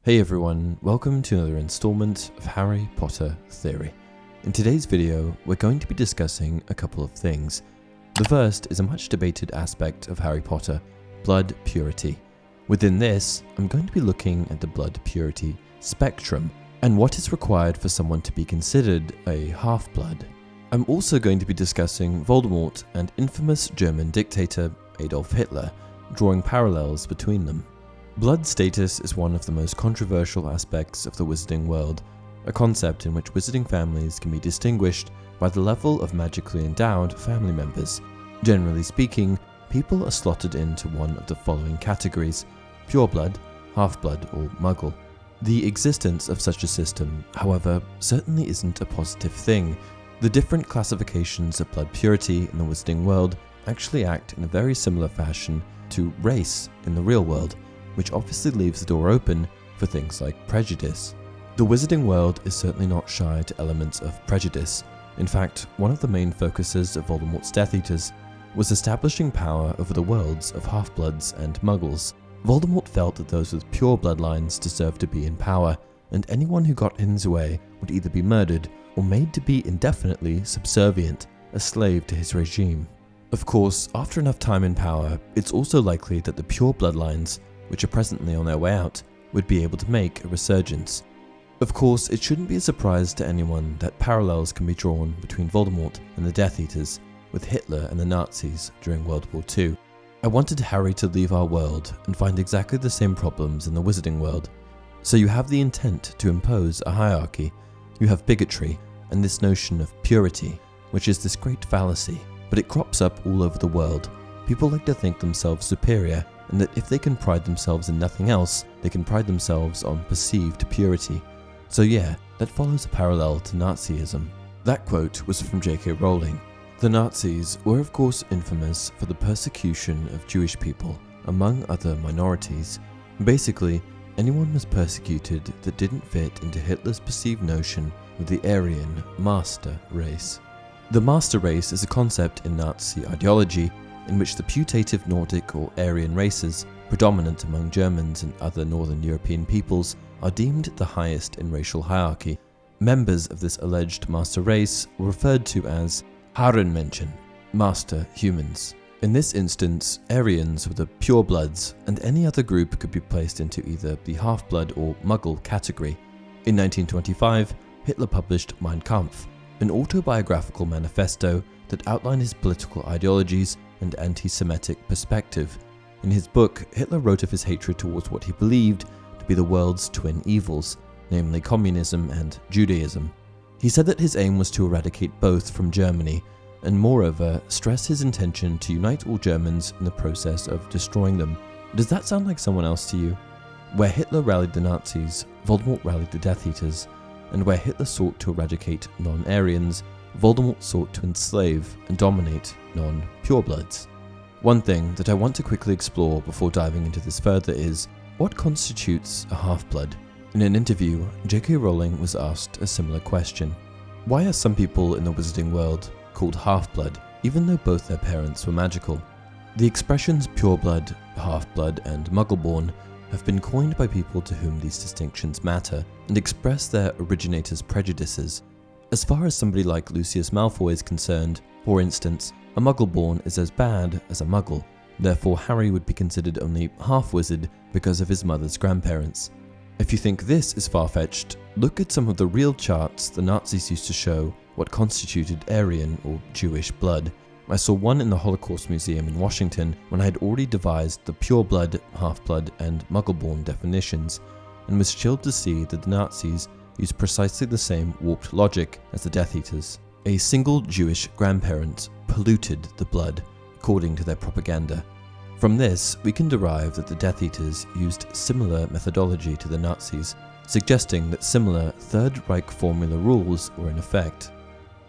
Hey everyone, welcome to another installment of Harry Potter Theory. In today's video, we're going to be discussing a couple of things. The first is a much debated aspect of Harry Potter, blood purity. Within this, I'm going to be looking at the blood purity spectrum and what is required for someone to be considered a half-blood. I'm also going to be discussing Voldemort and infamous German dictator Adolf Hitler, drawing parallels between them. Blood status is one of the most controversial aspects of the wizarding world, a concept in which wizarding families can be distinguished by the level of magically endowed family members. Generally speaking, people are slotted into one of the following categories: pureblood, half-blood, or muggle. The existence of such a system, however, certainly isn't a positive thing. The different classifications of blood purity in the wizarding world actually act in a very similar fashion to race in the real world, which obviously leaves the door open for things like prejudice. The wizarding world is certainly not shy to elements of prejudice. In fact, one of the main focuses of Voldemort's Death Eaters was establishing power over the worlds of half-bloods and muggles. Voldemort felt that those with pure bloodlines deserved to be in power, and anyone who got in his way would either be murdered or made to be indefinitely subservient, a slave to his regime. Of course, after enough time in power, it's also likely that the pure bloodlines, which are presently on their way out, would be able to make a resurgence. Of course, it shouldn't be a surprise to anyone that parallels can be drawn between Voldemort and the Death Eaters, with Hitler and the Nazis during World War II. I wanted Harry to leave our world and find exactly the same problems in the wizarding world. So you have the intent to impose a hierarchy, you have bigotry, and this notion of purity, which is this great fallacy, but it crops up all over the world. People like to think themselves superior, and that if they can pride themselves in nothing else, they can pride themselves on perceived purity. So yeah, that follows a parallel to Nazism. That quote was from J.K. Rowling. The Nazis were of course infamous for the persecution of Jewish people, among other minorities. Basically, anyone was persecuted that didn't fit into Hitler's perceived notion of the Aryan master race. The master race is a concept in Nazi ideology in which the putative Nordic or Aryan races, predominant among Germans and other Northern European peoples, are deemed the highest in racial hierarchy. Members of this alleged master race were referred to as Herrenmenschen, master humans. In this instance, Aryans were the purebloods, and any other group could be placed into either the half-blood or muggle category. In 1925, Hitler published Mein Kampf, an autobiographical manifesto that outlined his political ideologies and anti-Semitic perspective. In his book, Hitler wrote of his hatred towards what he believed to be the world's twin evils, namely communism and Judaism. He said that his aim was to eradicate both from Germany, and moreover, stress his intention to unite all Germans in the process of destroying them. Does that sound like someone else to you? Where Hitler rallied the Nazis, Voldemort rallied the Death Eaters, and where Hitler sought to eradicate non-Aryans, Voldemort sought to enslave and dominate non-purebloods. One thing that I want to quickly explore before diving into this further is, what constitutes a half-blood? In an interview, J.K. Rowling was asked a similar question. Why are some people in the wizarding world called half-blood, even though both their parents were magical? The expressions pureblood, half-blood, and muggleborn have been coined by people to whom these distinctions matter and express their originators' prejudices. As far as somebody like Lucius Malfoy is concerned, for instance, a muggleborn is as bad as a muggle. Therefore, Harry would be considered only half-wizard because of his mother's grandparents. If you think this is far-fetched, look at some of the real charts the Nazis used to show what constituted Aryan or Jewish blood. I saw one in the Holocaust Museum in Washington when I had already devised the pureblood, half-blood, and muggleborn definitions, and was chilled to see that the Nazis used precisely the same warped logic as the Death Eaters. A single Jewish grandparent polluted the blood, according to their propaganda. From this, we can derive that the Death Eaters used similar methodology to the Nazis, suggesting that similar Third Reich formula rules were in effect.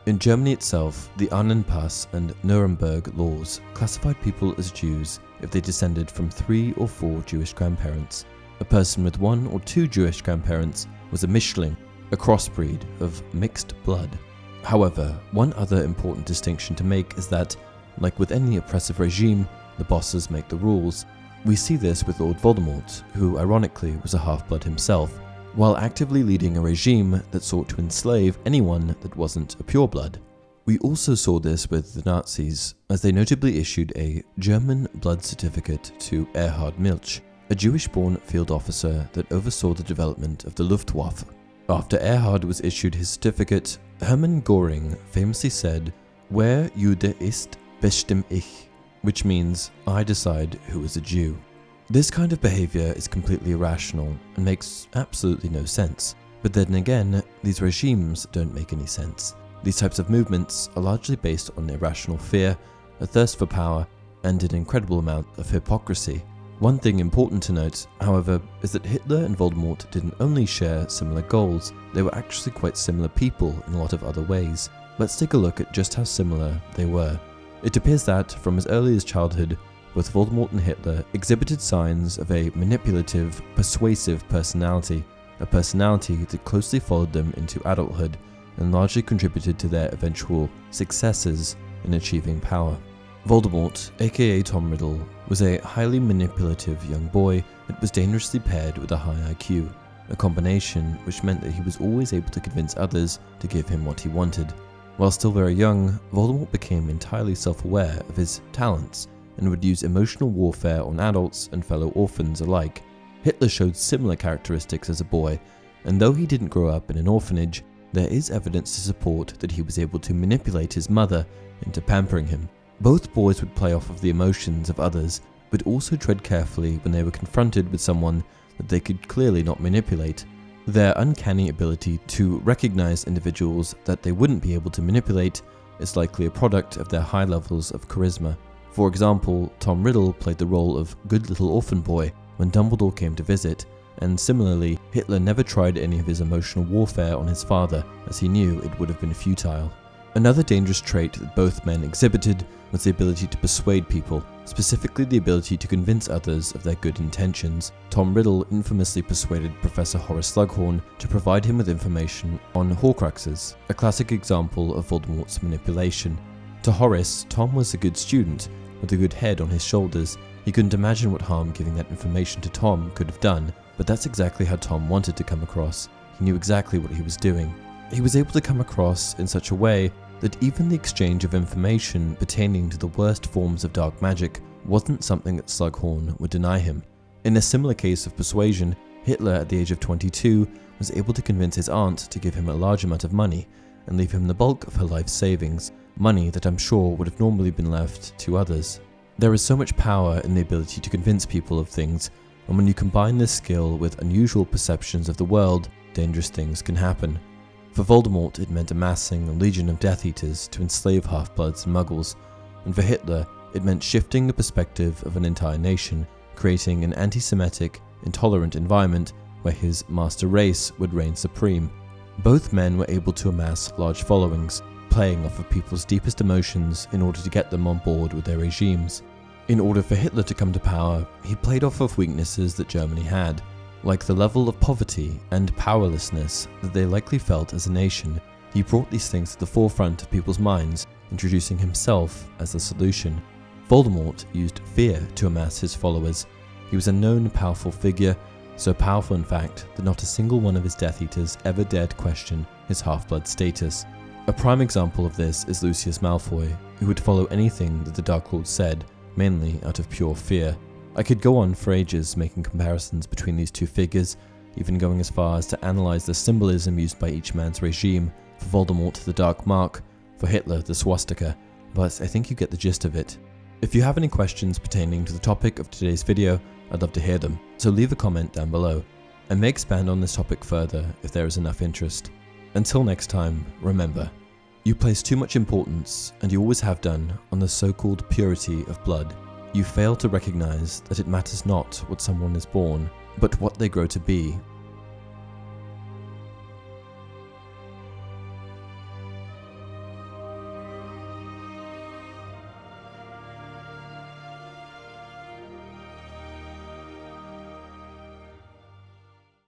In Germany itself, the Annenpass and Nuremberg laws classified people as Jews if they descended from 3 or 4 Jewish grandparents. A person with 1 or 2 Jewish grandparents was a Mischling, a crossbreed of mixed blood. However, one other important distinction to make is that, like with any oppressive regime, the bosses make the rules. We see this with Lord Voldemort, who ironically was a half-blood himself, while actively leading a regime that sought to enslave anyone that wasn't a pureblood. We also saw this with the Nazis, as they notably issued a German blood certificate to Erhard Milch, a Jewish-born field officer that oversaw the development of the Luftwaffe. After Erhard was issued his certificate, Hermann Göring famously said, "Wer Jude ist, bestimm ich," which means, "I decide who is a Jew." This kind of behavior is completely irrational and makes absolutely no sense. But then again, these regimes don't make any sense. These types of movements are largely based on irrational fear, a thirst for power, and an incredible amount of hypocrisy. One thing important to note, however, is that Hitler and Voldemort didn't only share similar goals, they were actually quite similar people in a lot of other ways. Let's take a look at just how similar they were. It appears that, from as early as childhood, both Voldemort and Hitler exhibited signs of a manipulative, persuasive personality, a personality that closely followed them into adulthood and largely contributed to their eventual successes in achieving power. Voldemort, aka Tom Riddle, was a highly manipulative young boy that was dangerously paired with a high IQ, a combination which meant that he was always able to convince others to give him what he wanted. While still very young, Voldemort became entirely self-aware of his talents and would use emotional warfare on adults and fellow orphans alike. Hitler showed similar characteristics as a boy, and though he didn't grow up in an orphanage, there is evidence to support that he was able to manipulate his mother into pampering him. Both boys would play off of the emotions of others, but also tread carefully when they were confronted with someone that they could clearly not manipulate. Their uncanny ability to recognize individuals that they wouldn't be able to manipulate is likely a product of their high levels of charisma. For example, Tom Riddle played the role of good little orphan boy when Dumbledore came to visit, and similarly, Hitler never tried any of his emotional warfare on his father, as he knew it would have been futile. Another dangerous trait that both men exhibited was the ability to persuade people, specifically the ability to convince others of their good intentions. Tom Riddle infamously persuaded Professor Horace Slughorn to provide him with information on Horcruxes, a classic example of Voldemort's manipulation. To Horace, Tom was a good student, with a good head on his shoulders. He couldn't imagine what harm giving that information to Tom could have done, but that's exactly how Tom wanted to come across. He knew exactly what he was doing. He was able to come across in such a way that even the exchange of information pertaining to the worst forms of dark magic wasn't something that Slughorn would deny him. In a similar case of persuasion, Hitler at the age of 22 was able to convince his aunt to give him a large amount of money and leave him the bulk of her life savings, money that I'm sure would have normally been left to others. There is so much power in the ability to convince people of things, and when you combine this skill with unusual perceptions of the world, dangerous things can happen. For Voldemort, it meant amassing a legion of Death Eaters to enslave half-bloods and muggles, and for Hitler, it meant shifting the perspective of an entire nation, creating an anti-Semitic, intolerant environment where his master race would reign supreme. Both men were able to amass large followings, playing off of people's deepest emotions in order to get them on board with their regimes. In order for Hitler to come to power, he played off of weaknesses that Germany had, like the level of poverty and powerlessness that they likely felt as a nation. He brought these things to the forefront of people's minds, introducing himself as the solution. Voldemort used fear to amass his followers. He was a known powerful figure, so powerful in fact that not a single one of his Death Eaters ever dared question his half-blood status. A prime example of this is Lucius Malfoy, who would follow anything that the Dark Lord said, mainly out of pure fear. I could go on for ages making comparisons between these two figures, even going as far as to analyze the symbolism used by each man's regime. For Voldemort, the Dark Mark; for Hitler, the swastika, but I think you get the gist of it. If you have any questions pertaining to the topic of today's video, I'd love to hear them, so leave a comment down below. I may expand on this topic further if there is enough interest. Until next time, remember, you place too much importance, and you always have done, on the so-called purity of blood. You fail to recognize that it matters not what someone is born, but what they grow to be.